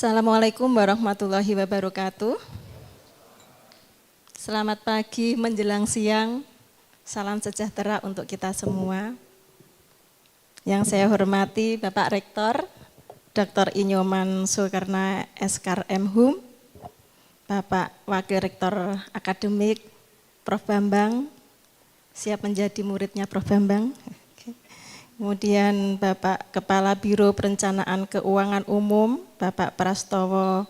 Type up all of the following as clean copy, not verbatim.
Assalamualaikum warahmatullahi wabarakatuh. Selamat pagi menjelang siang, salam sejahtera untuk kita semua. Yang saya hormati Bapak Rektor, Dr. Inyoman Soekarna Eskar M.Hum, Bapak Wakil Rektor Akademik, Prof. Bambang, siap menjadi muridnya Prof. Bambang. Kemudian Bapak Kepala Biro Perencanaan Keuangan Umum, Bapak Prastowo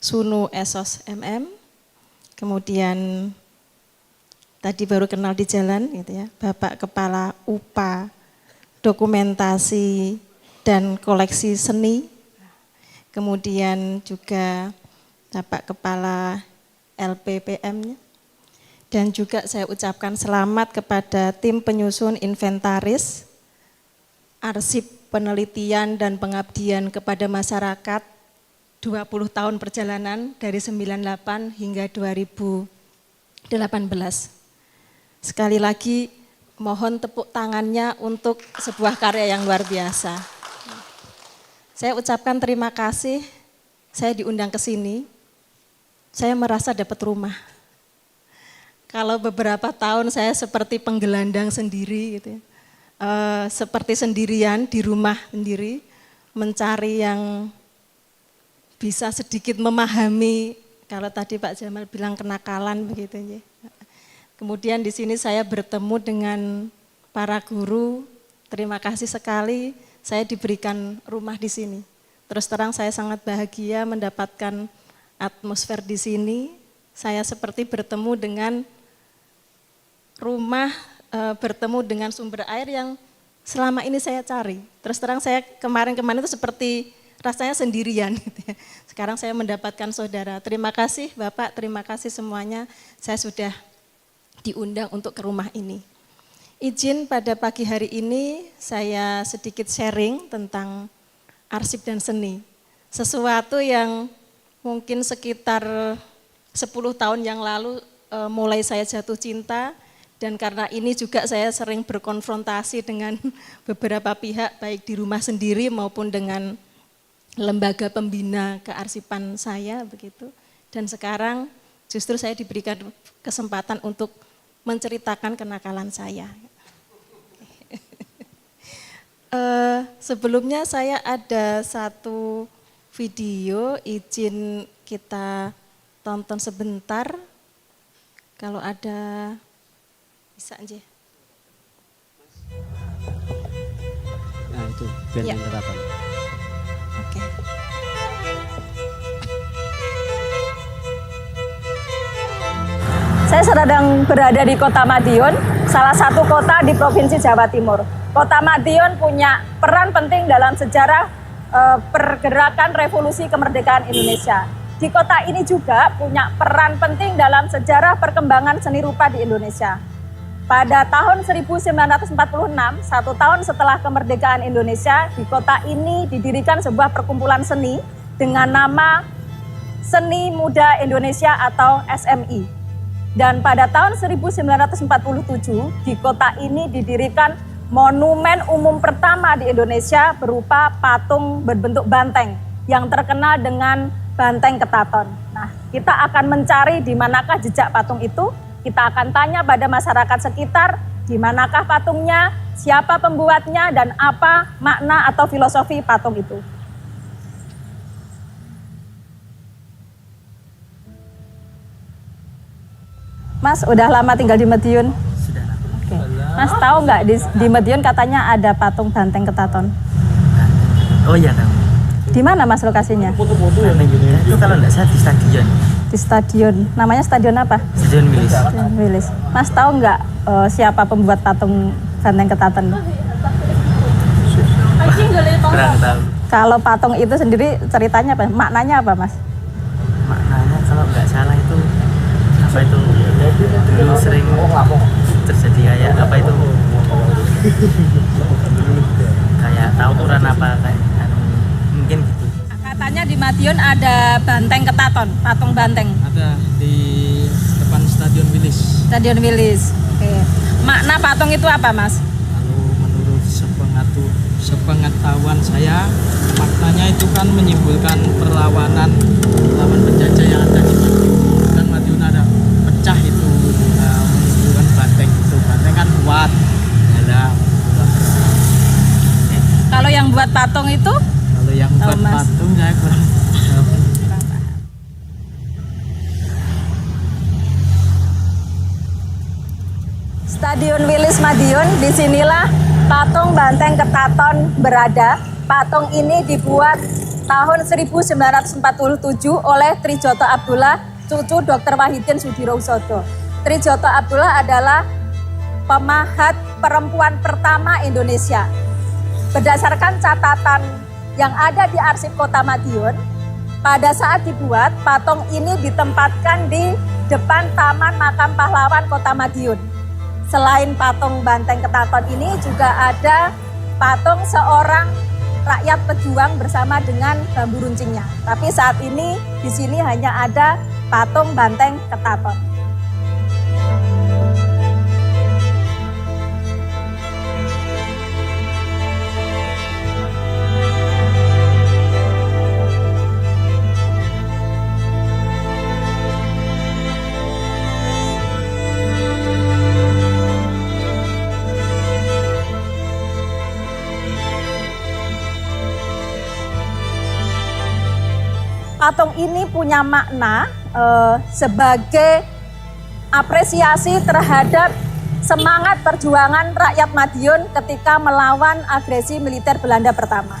Sunu Esos MM. Kemudian tadi baru kenal di jalan gitu ya, Bapak Kepala UPA Dokumentasi dan Koleksi Seni. Kemudian juga Bapak Kepala LPPM-nya. Dan juga saya ucapkan selamat kepada tim penyusun inventaris arsip penelitian dan pengabdian kepada masyarakat 20 tahun perjalanan dari 98 hingga 2018. Sekali lagi mohon tepuk tangannya untuk sebuah karya yang luar biasa. Saya ucapkan terima kasih, saya diundang ke sini, saya merasa dapat rumah. Kalau beberapa tahun saya seperti penggelandang sendiri gitu ya. Seperti sendirian di rumah sendiri, mencari yang bisa sedikit memahami, kalau tadi Pak Jamal bilang kenakalan begitu ya. Kemudian di sini saya bertemu dengan para guru, terima kasih sekali saya diberikan rumah di sini. Terus terang saya sangat bahagia mendapatkan atmosfer di sini, saya seperti bertemu dengan rumah, bertemu dengan sumber air yang selama ini saya cari. Terus terang saya kemarin-kemarin itu seperti rasanya sendirian. Gitu ya. Sekarang saya mendapatkan saudara. Terima kasih Bapak, terima kasih semuanya. Saya sudah diundang untuk ke rumah ini. Izin pada pagi hari ini saya sedikit sharing tentang arsip dan seni. Sesuatu yang mungkin sekitar 10 tahun yang lalu mulai saya jatuh cinta. Dan karena ini juga saya sering berkonfrontasi dengan beberapa pihak, baik di rumah sendiri maupun dengan lembaga pembina kearsipan saya begitu. Dan sekarang justru saya diberikan kesempatan untuk menceritakan kenakalan saya. Sebelumnya saya ada satu video, izin kita tonton sebentar. Kalau ada bisa aja. Nah itu benteng keraton. Oke. Saya sedang berada di Kota Madiun, salah satu kota di Provinsi Jawa Timur. Kota Madiun punya peran penting dalam sejarah pergerakan revolusi kemerdekaan Indonesia. Di kota ini juga punya peran penting dalam sejarah perkembangan seni rupa di Indonesia. Pada tahun 1946, 1 tahun setelah kemerdekaan Indonesia, di kota ini didirikan sebuah perkumpulan seni dengan nama Seni Muda Indonesia atau SMI. Dan pada tahun 1947, di kota ini didirikan monumen umum pertama di Indonesia berupa patung berbentuk banteng yang terkenal dengan Banteng Ketaton. Nah, kita akan mencari di manakah jejak patung itu. Kita akan tanya pada masyarakat sekitar, di manakah patungnya, siapa pembuatnya, dan apa makna atau filosofi patung itu. Mas, udah lama tinggal di Madiun? Sudah lama. Oke. Mas tahu nggak di Madiun katanya ada patung Banteng Ketaton? Oh iya tahu. Di mana Mas lokasinya? Itu kalau nggak salah di stadion. Di stadion. Namanya stadion apa? Stadion Wilis. Stadion Wilis. Mas tahu nggak siapa pembuat patung Banteng Ketaton? Kurang tahu. Kalau patung itu sendiri ceritanya apa? Maknanya apa, Mas? Maknanya kalau nggak salah itu apa itu dulu sering terjadi kayak apa itu kayak tawuran apa kayak mungkin gitu. Katanya di Madiun ada Banteng Ketaton, patung banteng. Ada di depan Stadion Wilis. Stadion Wilis. Oke. Makna patung itu apa, Mas? Kalau menurut sepengetahuan saya, maknanya itu kan menyimpulkan perlawanan buat Mas. patung saya kurang paham. Stadion Wilis Madiun, disinilah patung Banteng Ketaton berada. Patung ini dibuat tahun 1947 oleh Trijoto Abdullah, cucu Dr. Wahidin Sudirohusodo. Trijoto Abdullah adalah pemahat perempuan pertama Indonesia. Berdasarkan catatan yang ada di arsip Kota Madiun, pada saat dibuat, patung ini ditempatkan di depan Taman Makam Pahlawan Kota Madiun. Selain patung Banteng Ketaton ini juga ada patung seorang rakyat pejuang bersama dengan bambu runcingnya. Tapi saat ini di sini hanya ada patung Banteng Ketaton. Patung ini punya makna sebagai apresiasi terhadap semangat perjuangan rakyat Madiun ketika melawan agresi militer Belanda pertama.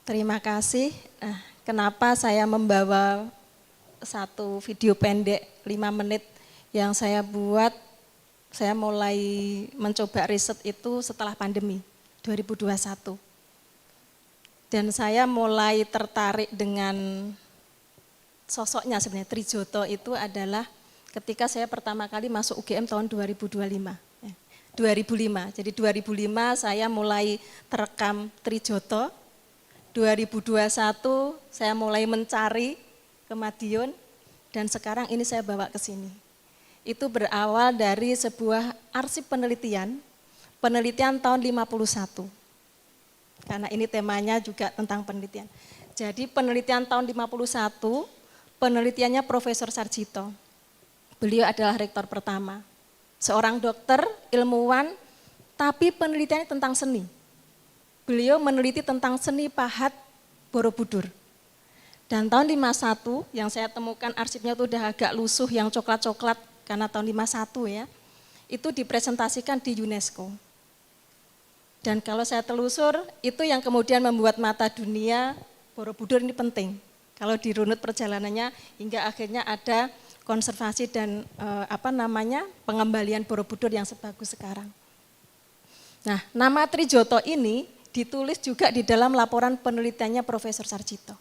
Terima kasih. Kenapa saya membawa satu video pendek 5 menit yang saya buat, saya mulai mencoba riset itu setelah pandemi 2021. Dan saya mulai tertarik dengan sosoknya sebenarnya. Trijoto itu adalah ketika saya pertama kali masuk UGM tahun 2005. 2005, jadi 2005 saya mulai terekam Trijoto. 2021 saya mulai mencari ke Madiun dan sekarang ini saya bawa ke sini. Itu berawal dari sebuah arsip penelitian tahun 51. Karena ini temanya juga tentang penelitian. Jadi penelitian tahun 51, penelitiannya Profesor Sarjito. Beliau adalah rektor pertama. Seorang dokter, ilmuwan, tapi penelitiannya tentang seni. Beliau meneliti tentang seni pahat Borobudur. Dan tahun 51 yang saya temukan arsipnya itu udah agak lusuh yang coklat-coklat karena tahun 51 ya. Itu dipresentasikan di UNESCO. Dan kalau saya telusur itu yang kemudian membuat mata dunia Borobudur ini penting. Kalau dirunut perjalanannya hingga akhirnya ada konservasi dan pengembalian Borobudur yang sebagus sekarang. Nah, nama Trijoto ini ditulis juga di dalam laporan penelitiannya Profesor Sarjito.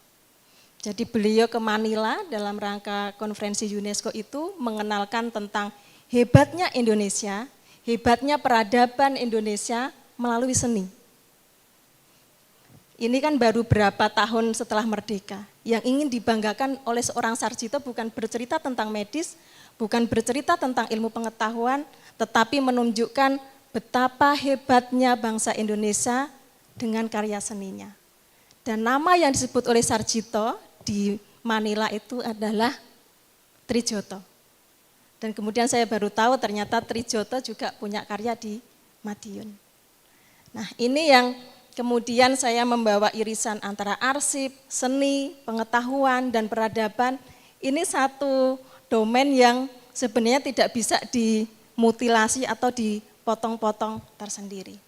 Jadi beliau ke Manila dalam rangka konferensi UNESCO itu mengenalkan tentang hebatnya Indonesia, hebatnya peradaban Indonesia melalui seni. Ini kan baru berapa tahun setelah merdeka. Yang ingin dibanggakan oleh seorang Sarjito bukan bercerita tentang medis, bukan bercerita tentang ilmu pengetahuan, tetapi menunjukkan betapa hebatnya bangsa Indonesia dengan karya seninya. Dan nama yang disebut oleh Sarjito di Manila itu adalah Trijoto. Dan kemudian saya baru tahu ternyata Trijoto juga punya karya di Madiun. Nah ini yang kemudian saya membawa irisan antara arsip, seni, pengetahuan, dan peradaban. Ini satu domain yang sebenarnya tidak bisa dimutilasi atau dipotong-potong tersendiri.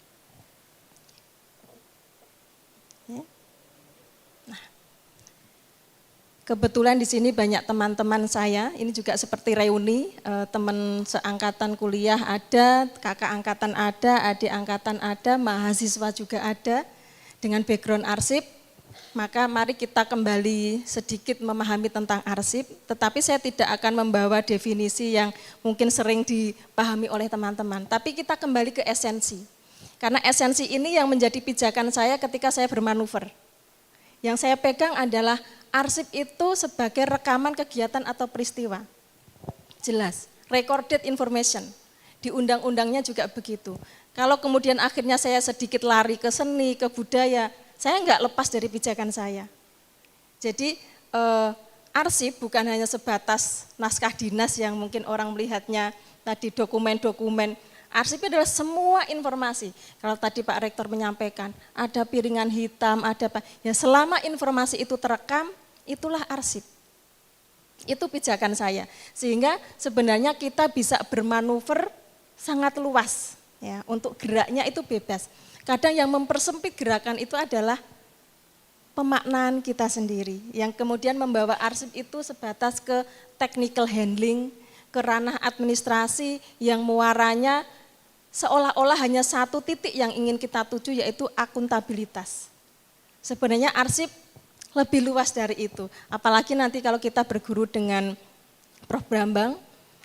Kebetulan di sini banyak teman-teman saya, ini juga seperti reuni, teman seangkatan kuliah ada, kakak angkatan ada, adik angkatan ada, mahasiswa juga ada, dengan background arsip. Maka mari kita kembali sedikit memahami tentang arsip, tetapi saya tidak akan membawa definisi yang mungkin sering dipahami oleh teman-teman, tapi kita kembali ke esensi. Karena esensi ini yang menjadi pijakan saya ketika saya bermanuver. Yang saya pegang adalah arsip itu sebagai rekaman kegiatan atau peristiwa. Jelas, recorded information. Di undang-undangnya juga begitu. Kalau kemudian akhirnya saya sedikit lari ke seni, ke budaya, saya enggak lepas dari pijakan saya. Jadi arsip bukan hanya sebatas naskah dinas yang mungkin orang melihatnya tadi dokumen-dokumen. Arsip adalah semua informasi. Kalau tadi Pak Rektor menyampaikan, ada piringan hitam, ada apa. Ya selama informasi itu terekam, itulah arsip. Itu pijakan saya. Sehingga sebenarnya kita bisa bermanuver sangat luas. Ya, untuk geraknya itu bebas. Kadang yang mempersempit gerakan itu adalah pemaknaan kita sendiri. Yang kemudian membawa arsip itu sebatas ke technical handling, ke ranah administrasi yang muaranya seolah-olah hanya satu titik yang ingin kita tuju, yaitu akuntabilitas. Sebenarnya arsip lebih luas dari itu. Apalagi nanti kalau kita berguru dengan Prof. Brambang,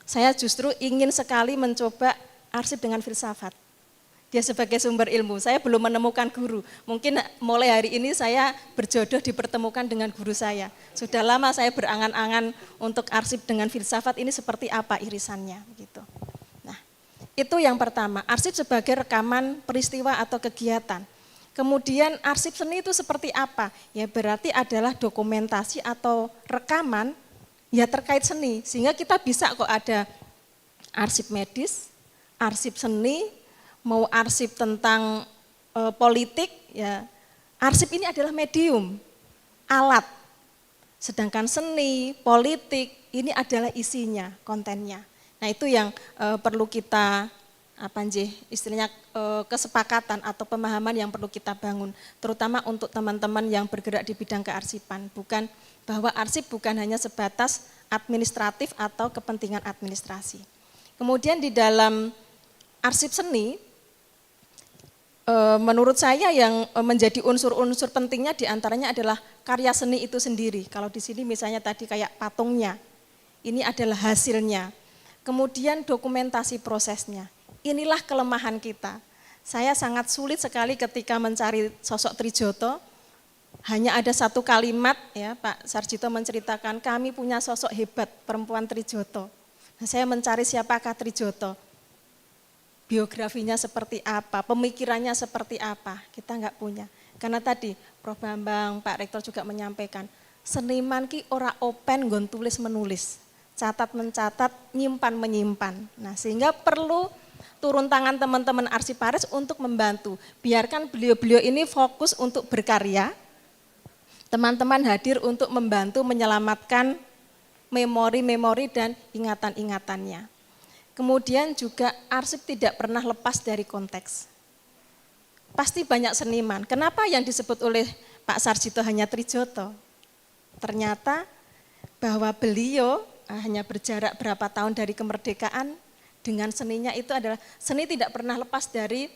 saya justru ingin sekali mencoba arsip dengan filsafat. Dia sebagai sumber ilmu, saya belum menemukan guru. Mungkin mulai hari ini saya berjodoh dipertemukan dengan guru saya. Sudah lama saya berangan-angan untuk arsip dengan filsafat ini seperti apa irisannya. Begitu. Itu yang pertama, arsip sebagai rekaman peristiwa atau kegiatan. Kemudian arsip seni itu seperti apa? Ya berarti adalah dokumentasi atau rekaman ya terkait seni. Sehingga kita bisa kok ada arsip medis, arsip seni, mau arsip tentang politik, ya arsip ini adalah medium, alat. Sedangkan seni, politik ini adalah isinya, kontennya. Nah itu yang perlu kita istilahnya kesepakatan atau pemahaman yang perlu kita bangun, terutama untuk teman-teman yang bergerak di bidang kearsipan. Bukan bahwa arsip bukan hanya sebatas administratif atau kepentingan administrasi. Kemudian di dalam arsip seni, menurut saya yang menjadi unsur-unsur pentingnya diantaranya adalah karya seni itu sendiri. Kalau di sini misalnya tadi kayak patungnya, ini adalah hasilnya. Kemudian dokumentasi prosesnya. Inilah kelemahan kita. Saya sangat sulit sekali ketika mencari sosok Tridjoto. Hanya ada satu kalimat, ya Pak Sarjito menceritakan, kami punya sosok hebat perempuan Tridjoto. Nah, saya mencari siapakah Tridjoto. Biografinya seperti apa, pemikirannya seperti apa, kita enggak punya. Karena tadi Prof. Bambang, Pak Rektor juga menyampaikan, seniman ki ora open nggon tulis menulis. Catat mencatat, nyimpan menyimpan. Nah sehingga perlu turun tangan teman-teman arsiparis untuk membantu. Biarkan beliau-beliau ini fokus untuk berkarya, teman-teman hadir untuk membantu menyelamatkan memori-memori dan ingatan-ingatannya. Kemudian juga arsip tidak pernah lepas dari konteks. Pasti banyak seniman. Kenapa yang disebut oleh Pak Sarjito hanya Tridjoto? Ternyata bahwa beliau hanya berjarak berapa tahun dari kemerdekaan, dengan seninya itu adalah, seni tidak pernah lepas dari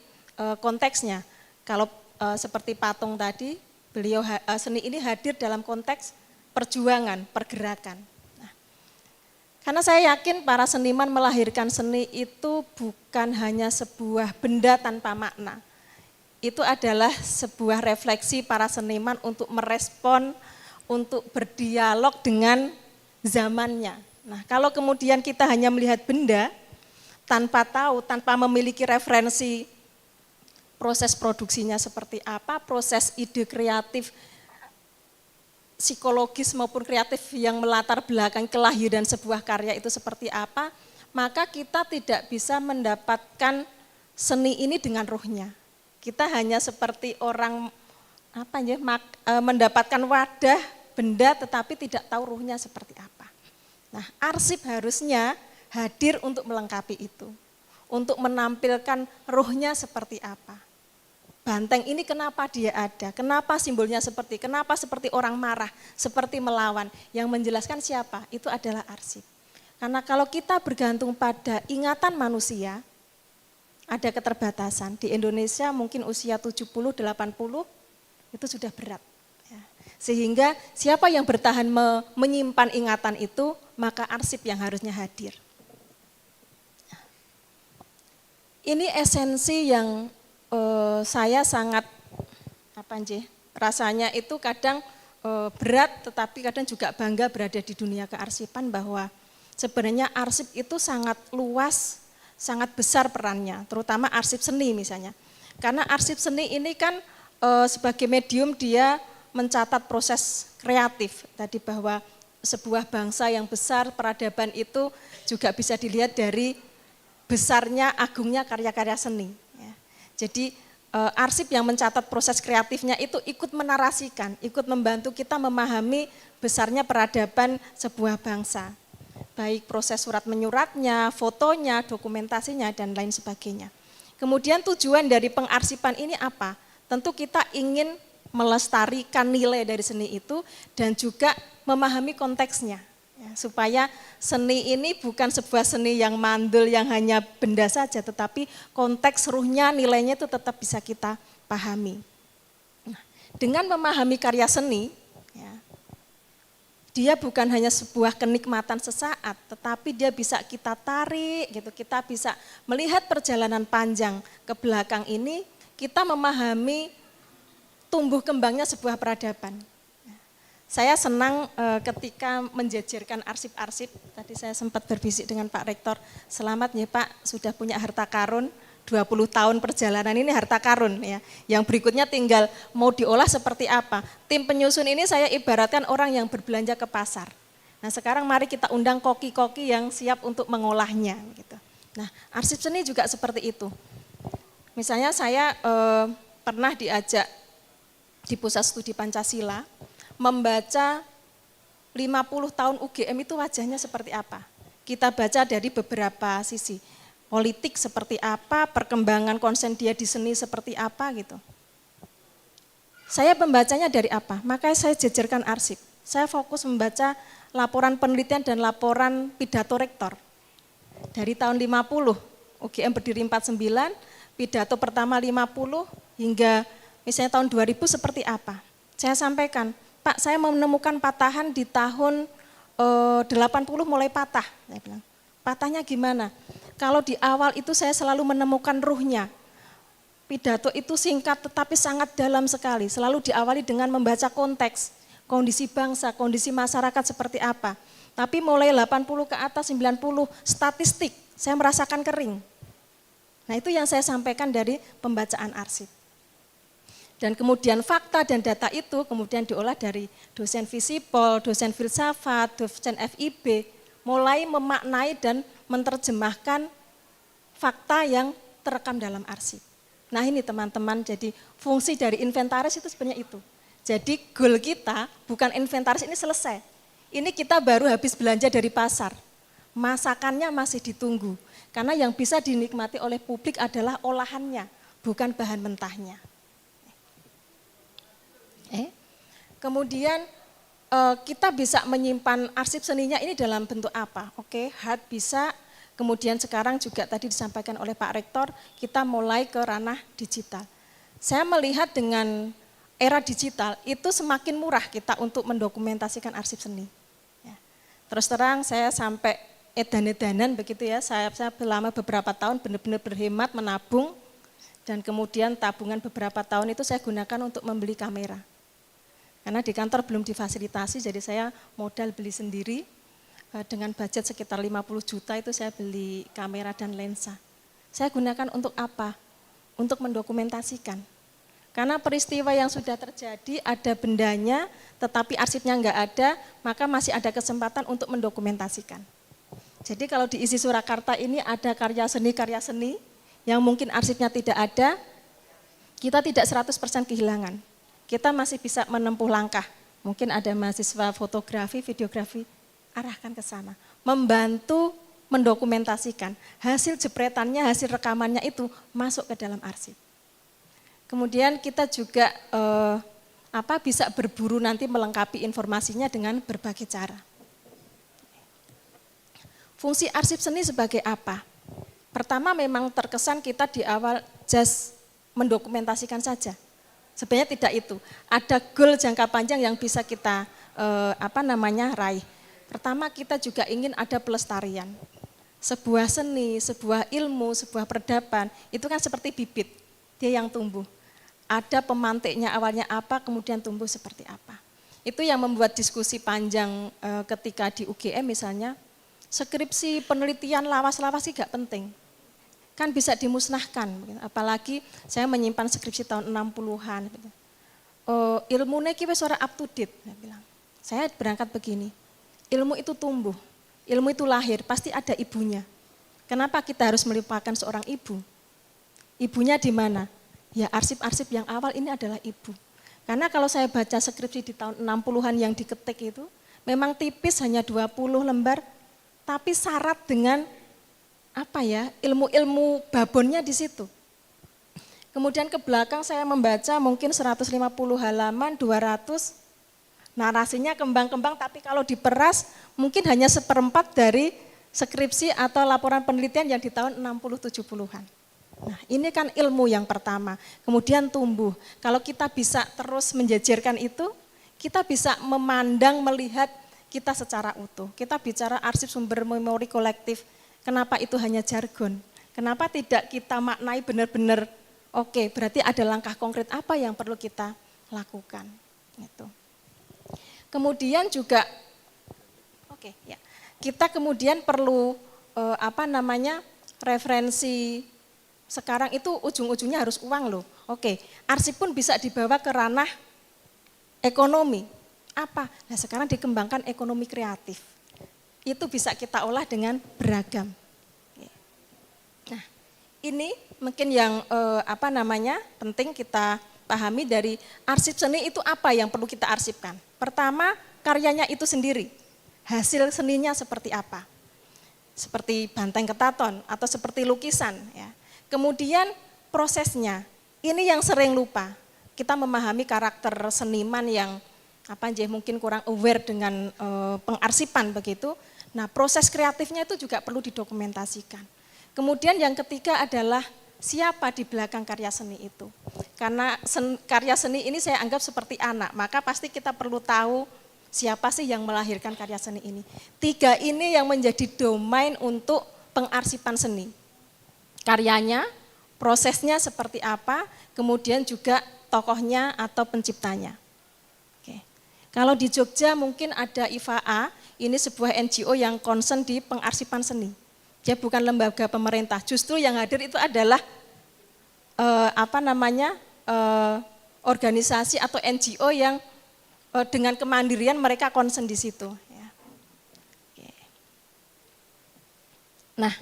konteksnya. Kalau seperti patung tadi, beliau seni ini hadir dalam konteks perjuangan, pergerakan. Nah, karena saya yakin para seniman melahirkan seni itu bukan hanya sebuah benda tanpa makna. Itu adalah sebuah refleksi para seniman untuk merespon, untuk berdialog dengan zamannya. Nah, kalau kemudian kita hanya melihat benda tanpa tahu, tanpa memiliki referensi proses produksinya seperti apa, proses ide kreatif, psikologis maupun kreatif yang melatar belakang kelahiran sebuah karya itu seperti apa, maka kita tidak bisa mendapatkan seni ini dengan ruhnya. Kita hanya seperti orang mendapatkan wadah benda tetapi tidak tahu ruhnya seperti apa. Nah, arsip harusnya hadir untuk melengkapi itu, untuk menampilkan ruhnya seperti apa. Banteng ini kenapa dia ada, kenapa simbolnya kenapa seperti orang marah, seperti melawan, yang menjelaskan siapa, itu adalah arsip. Karena kalau kita bergantung pada ingatan manusia, ada keterbatasan. Di Indonesia mungkin usia 70, 80 itu sudah berat. Sehingga siapa yang bertahan menyimpan ingatan itu, maka arsip yang harusnya hadir. Ini esensi yang saya sangat rasanya itu kadang berat, tetapi kadang juga bangga berada di dunia kearsipan bahwa sebenarnya arsip itu sangat luas, sangat besar perannya, terutama arsip seni misalnya. Karena arsip seni ini kan sebagai medium dia mencatat proses kreatif tadi, bahwa sebuah bangsa yang besar, peradaban itu juga bisa dilihat dari besarnya, agungnya karya-karya seni. Ya. Jadi arsip yang mencatat proses kreatifnya itu ikut menarasikan, ikut membantu kita memahami besarnya peradaban sebuah bangsa. Baik proses surat menyuratnya, fotonya, dokumentasinya, dan lain sebagainya. Kemudian tujuan dari pengarsipan ini apa? Tentu kita ingin melestarikan nilai dari seni itu dan juga memahami konteksnya, ya, supaya seni ini bukan sebuah seni yang mandul yang hanya benda saja, tetapi konteks ruhnya, nilainya itu tetap bisa kita pahami. Nah, dengan memahami karya seni, ya, dia bukan hanya sebuah kenikmatan sesaat, tetapi dia bisa kita tarik, gitu. Kita bisa melihat perjalanan panjang ke belakang ini, kita memahami tumbuh kembangnya sebuah peradaban. Saya senang ketika menjajarkan arsip-arsip, tadi saya sempat berbisik dengan Pak Rektor, selamat ya Pak, sudah punya harta karun, 20 tahun perjalanan ini harta karun ya. Yang berikutnya tinggal mau diolah seperti apa. Tim penyusun ini saya ibaratkan orang yang berbelanja ke pasar. Nah sekarang mari kita undang koki-koki yang siap untuk mengolahnya. Gitu. Nah arsip seni juga seperti itu. Misalnya saya pernah diajak di Pusat Studi Pancasila, membaca 50 tahun UGM itu wajahnya seperti apa. Kita baca dari beberapa sisi, politik seperti apa, perkembangan konsen dia di seni seperti apa gitu. Saya membacanya dari apa? Makanya saya jajarkan arsip. Saya fokus membaca laporan penelitian dan laporan pidato rektor. Dari tahun 50, UGM berdiri 49, pidato pertama 50 hingga misalnya tahun 2000 seperti apa. Saya sampaikan, Pak saya menemukan patahan di tahun 80 mulai patah. Saya bilang, patahnya gimana? Kalau di awal itu saya selalu menemukan ruhnya. Pidato itu singkat tetapi sangat dalam sekali. Selalu diawali dengan membaca konteks, kondisi bangsa, kondisi masyarakat seperti apa. Tapi mulai 80 ke atas 90 statistik, saya merasakan kering. Nah itu yang saya sampaikan dari pembacaan arsip. Dan kemudian fakta dan data itu kemudian diolah dari dosen Visipol, dosen filsafat, dosen FIB, mulai memaknai dan menerjemahkan fakta yang terekam dalam arsip. Nah ini teman-teman, jadi fungsi dari inventaris itu sebenarnya itu. Jadi goal kita bukan inventaris ini selesai. Ini kita baru habis belanja dari pasar. Masakannya masih ditunggu. Karena yang bisa dinikmati oleh publik adalah olahannya, bukan bahan mentahnya. Kemudian kita bisa menyimpan arsip seninya ini dalam bentuk apa? Oke, hard bisa, kemudian sekarang juga tadi disampaikan oleh Pak Rektor, kita mulai ke ranah digital. Saya melihat dengan era digital itu semakin murah kita untuk mendokumentasikan arsip seni. Ya. Terus terang saya sampai edan-edanan begitu ya, saya selama beberapa tahun benar-benar berhemat, menabung, dan kemudian tabungan beberapa tahun itu saya gunakan untuk membeli kamera. Karena di kantor belum difasilitasi, jadi saya modal beli sendiri, dengan budget sekitar 50 juta itu saya beli kamera dan lensa. Saya gunakan untuk apa? Untuk mendokumentasikan. Karena peristiwa yang sudah terjadi, ada bendanya, tetapi arsipnya enggak ada, maka masih ada kesempatan untuk mendokumentasikan. Jadi kalau di isi Surakarta ini ada karya seni yang mungkin arsipnya tidak ada, kita tidak 100% kehilangan. Kita masih bisa menempuh langkah. Mungkin ada mahasiswa fotografi, videografi, arahkan ke sana. Membantu mendokumentasikan hasil jepretannya, hasil rekamannya itu masuk ke dalam arsip. Kemudian kita juga bisa berburu nanti melengkapi informasinya dengan berbagai cara. Fungsi arsip seni sebagai apa? Pertama memang terkesan kita di awal just mendokumentasikan saja. Sebenarnya tidak itu. Ada goal jangka panjang yang bisa kita raih. Pertama kita juga ingin ada pelestarian. Sebuah seni, sebuah ilmu, sebuah peradaban itu kan seperti bibit. dia yang tumbuh. Ada pemantiknya awalnya apa, kemudian tumbuh seperti apa. Itu yang membuat diskusi panjang ketika di UGM misalnya, skripsi penelitian lawas-lawas sih gak penting. Kan bisa dimusnahkan, apalagi saya menyimpan skripsi tahun 60-an. Ilmunya ki wis ora up to date, saya bilang. Saya berangkat begini, ilmu itu tumbuh, ilmu itu lahir, pasti ada ibunya. Kenapa kita harus melupakan seorang ibu? Ibunya di mana? Ya arsip-arsip yang awal ini adalah ibu. Karena kalau saya baca skripsi di tahun 60-an yang diketik itu, memang tipis hanya 20 lembar, tapi syarat dengan apa ya, ilmu-ilmu babonnya di situ. Kemudian ke belakang saya membaca mungkin 150 halaman, 200, narasinya kembang-kembang, tapi kalau diperas mungkin hanya seperempat dari skripsi atau laporan penelitian yang di tahun 60-70-an. Nah ini kan ilmu yang pertama, kemudian tumbuh. Kalau kita bisa terus menjajarkan itu, kita bisa memandang, melihat kita secara utuh. Kita bicara arsip sumber memori kolektif, kenapa itu hanya jargon? Kenapa tidak kita maknai benar-benar, oke, berarti ada langkah konkret apa yang perlu kita lakukan. Gitu. Kemudian juga, oke, ya, kita kemudian perlu referensi. Sekarang itu ujung-ujungnya harus uang loh. Oke, arsip pun bisa dibawa ke ranah ekonomi. Apa? Nah sekarang dikembangkan ekonomi kreatif. Itu bisa kita olah dengan beragam. Nah ini mungkin yang penting kita pahami dari arsip seni itu apa yang perlu kita arsipkan. Pertama karyanya itu sendiri, hasil seninya seperti apa. Seperti banteng ketaton atau seperti lukisan ya. Kemudian prosesnya, ini yang sering lupa. Kita memahami karakter seniman yang mungkin kurang aware dengan pengarsipan begitu. Nah proses kreatifnya itu juga perlu didokumentasikan. Kemudian yang ketiga adalah siapa di belakang karya seni itu. Karena karya seni ini saya anggap seperti anak, maka pasti kita perlu tahu siapa sih yang melahirkan karya seni ini. Tiga ini yang menjadi domain untuk pengarsipan seni. Karyanya, prosesnya seperti apa, kemudian juga tokohnya atau penciptanya. Oke. Kalau di Jogja mungkin ada IFAA, ini sebuah NGO yang concern di pengarsipan seni. Dia bukan lembaga pemerintah, justru yang hadir itu adalah organisasi atau NGO yang dengan kemandirian mereka concern di situ. Ya. Oke. Nah,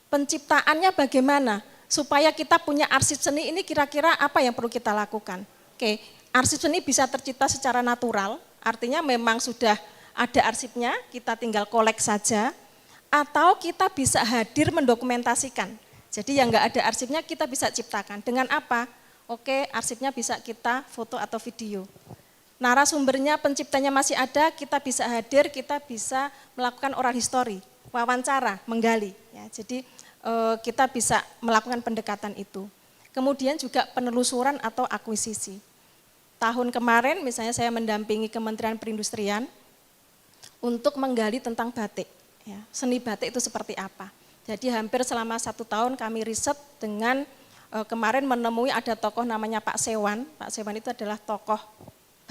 penciptaannya bagaimana? Supaya kita punya arsip seni ini kira-kira apa yang perlu kita lakukan? Oke, arsip seni bisa tercipta secara natural, artinya memang sudah ada arsipnya, kita tinggal kolek saja, atau kita bisa hadir mendokumentasikan. Jadi yang nggak ada arsipnya kita bisa ciptakan. Dengan apa? Oke, arsipnya bisa kita foto atau video. Narasumbernya, penciptanya masih ada, kita bisa hadir, kita bisa melakukan oral history, wawancara, menggali. Ya, jadi kita bisa melakukan pendekatan itu. Kemudian juga penelusuran atau akuisisi. Tahun kemarin misalnya saya mendampingi Kementerian Perindustrian untuk menggali tentang batik. Ya, seni batik itu seperti apa. Jadi hampir selama 1 tahun kami riset dengan kemarin menemui ada tokoh namanya Pak Sewan. Pak Sewan itu adalah tokoh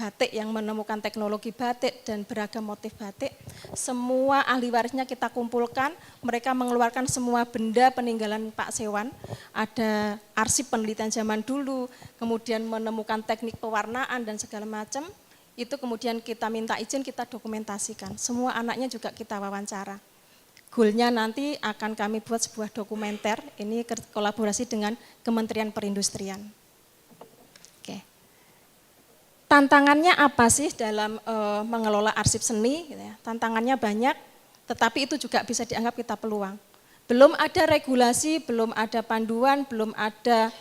batik yang menemukan teknologi batik dan beragam motif batik. Semua ahli warisnya kita kumpulkan, mereka mengeluarkan semua benda peninggalan Pak Sewan. Ada arsip penelitian zaman dulu, kemudian menemukan teknik pewarnaan dan segala macam. Itu kemudian kita minta izin, kita dokumentasikan. Semua anaknya juga kita wawancara. Goalnya nanti akan kami buat sebuah dokumenter, ini kolaborasi dengan Kementerian Perindustrian. Tantangannya apa sih dalam mengelola arsip seni? Gitu ya. Tantangannya banyak, tetapi itu juga bisa dianggap kita peluang. Belum ada regulasi, belum ada panduan, belum ada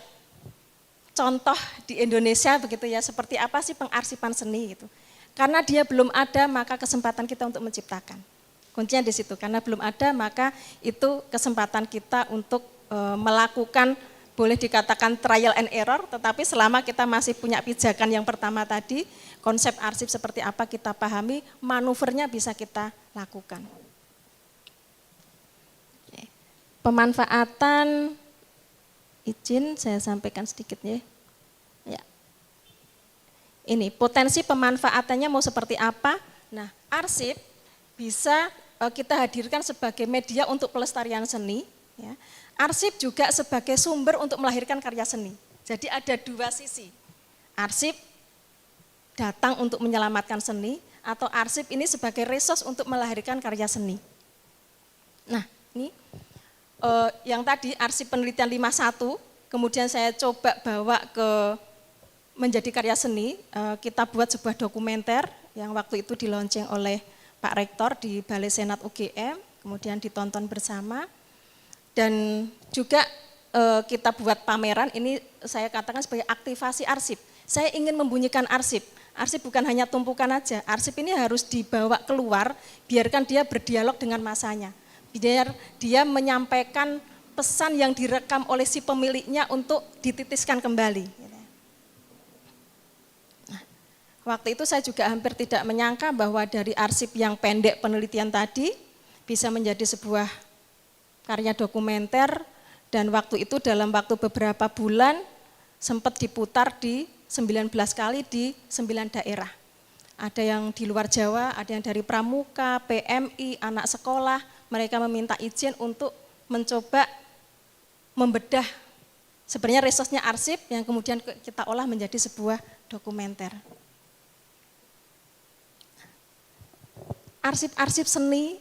contoh di Indonesia begitu ya, seperti apa sih pengarsipan seni gitu. Karena dia belum ada, maka kesempatan kita untuk menciptakan. Kuncinya di situ, karena belum ada, maka itu kesempatan kita untuk melakukan, boleh dikatakan trial and error, tetapi selama kita masih punya pijakan yang pertama tadi, konsep arsip seperti apa kita pahami, manuvernya bisa kita lakukan. Pemanfaatan izin saya sampaikan sedikit ya. Ya. Ini potensi pemanfaatannya mau seperti apa? Nah, arsip bisa kita hadirkan sebagai media untuk pelestarian seni. Ya. Arsip juga sebagai sumber untuk melahirkan karya seni. Jadi ada dua sisi. Arsip datang untuk menyelamatkan seni, atau arsip ini sebagai resource untuk melahirkan karya seni. Nah, ini yang tadi arsip penelitian 51, kemudian saya coba bawa ke menjadi karya seni, kita buat sebuah dokumenter yang waktu itu dilonceng oleh Pak Rektor di Balai Senat UGM, kemudian ditonton bersama, dan juga kita buat pameran, ini saya katakan sebagai aktivasi arsip. Saya ingin membunyikan arsip. Arsip bukan hanya tumpukan aja, arsip ini harus dibawa keluar, biarkan dia berdialog dengan masanya. Biar dia menyampaikan pesan yang direkam oleh si pemiliknya untuk dititiskan kembali. Nah, waktu itu saya juga hampir tidak menyangka bahwa dari arsip yang pendek penelitian tadi bisa menjadi sebuah karya dokumenter, dan waktu itu dalam waktu beberapa bulan sempat diputar di 19 kali di 9 daerah. Ada yang di luar Jawa, ada yang dari Pramuka, PMI, anak sekolah, mereka meminta izin untuk mencoba membedah sebenarnya resource-nya arsip yang kemudian kita olah menjadi sebuah dokumenter. Arsip-arsip seni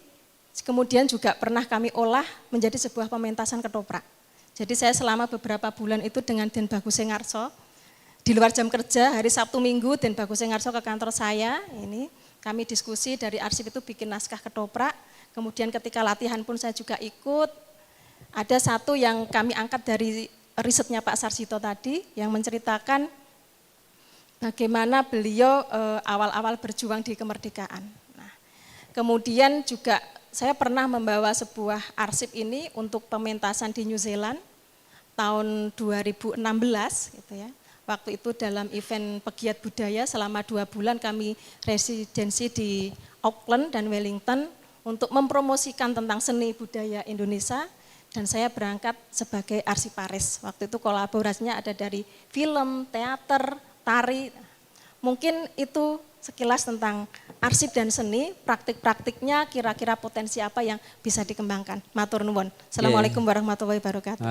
kemudian juga pernah kami olah menjadi sebuah pementasan ketoprak. Jadi saya selama beberapa bulan itu dengan Den Bagus Sengarso, di luar jam kerja, hari Sabtu Minggu, Den Bagus Sengarso ke kantor saya, ini kami diskusi dari arsip itu bikin naskah ketoprak, kemudian ketika latihan pun saya juga ikut. Ada satu yang kami angkat dari risetnya Pak Sarsito tadi, yang menceritakan bagaimana beliau awal-awal berjuang di kemerdekaan. Nah, kemudian juga saya pernah membawa sebuah arsip ini untuk pementasan di New Zealand tahun 2016 gitu ya. Waktu itu dalam event pegiat budaya selama 2 bulan kami residensi di Auckland dan Wellington untuk mempromosikan tentang seni budaya Indonesia, dan saya berangkat sebagai arsiparis. Waktu itu kolaborasinya ada dari film, teater, tari. Mungkin itu sekilas tentang arsip dan seni, praktik-praktiknya kira-kira potensi apa yang bisa dikembangkan. Matur nuwun. Assalamualaikum warahmatullahi wabarakatuh.